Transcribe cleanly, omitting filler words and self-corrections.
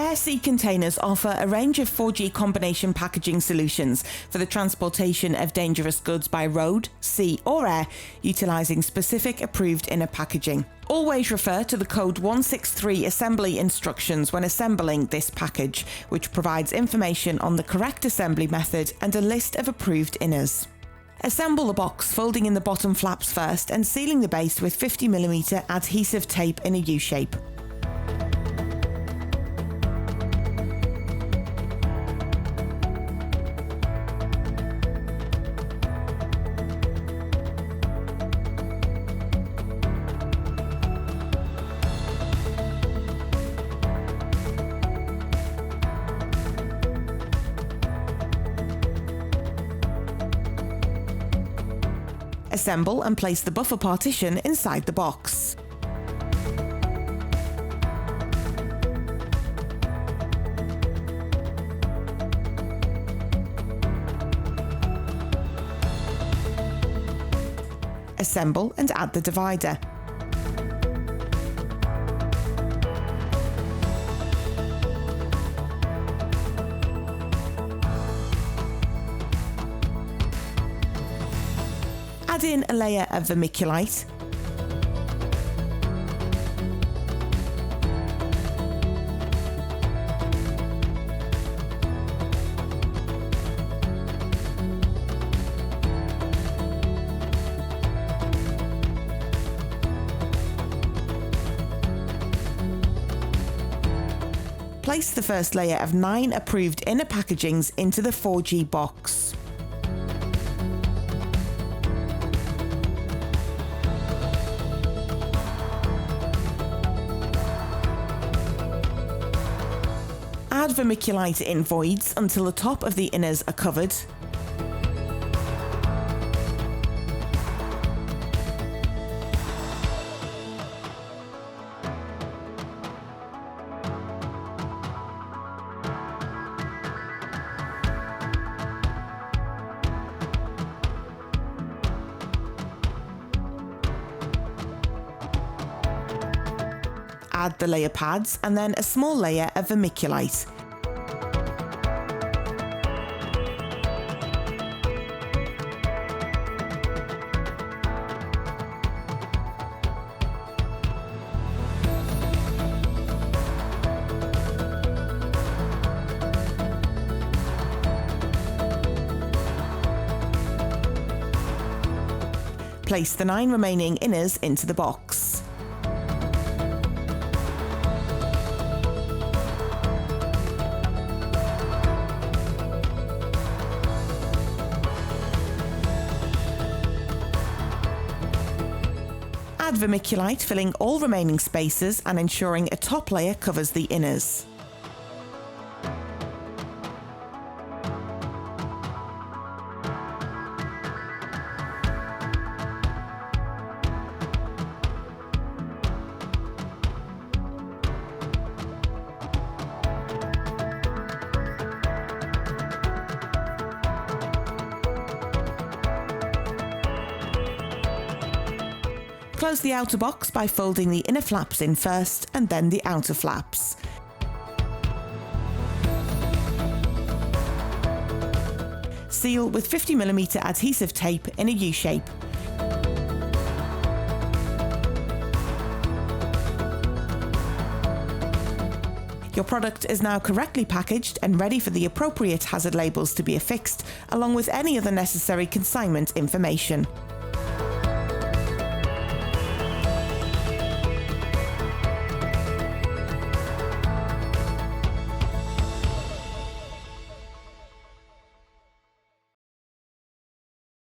Air-sea containers offer a range of 4G combination packaging solutions for the transportation of dangerous goods by road, sea or air, utilising specific approved inner packaging. Always refer to the code 163 assembly instructions when assembling this package, which provides information on the correct assembly method and a list of approved inners. Assemble the box, folding in the bottom flaps first and sealing the base with 50mm adhesive tape in a U-shape. Assemble and place the buffer partition inside the box. Assemble and add the divider. Add in a layer of vermiculite. Place the first layer of 9 approved inner packagings into the 4G box. Add vermiculite in voids until the top of the inners are covered. Add the layer pads and then a small layer of vermiculite. Place the 9 remaining inners into the box. Add vermiculite, filling all remaining spaces and ensuring a top layer covers the inners. Close the outer box by folding the inner flaps in first and then the outer flaps. Seal with 50mm adhesive tape in a U-shape. Your product is now correctly packaged and ready for the appropriate hazard labels to be affixed, along with any other necessary consignment information.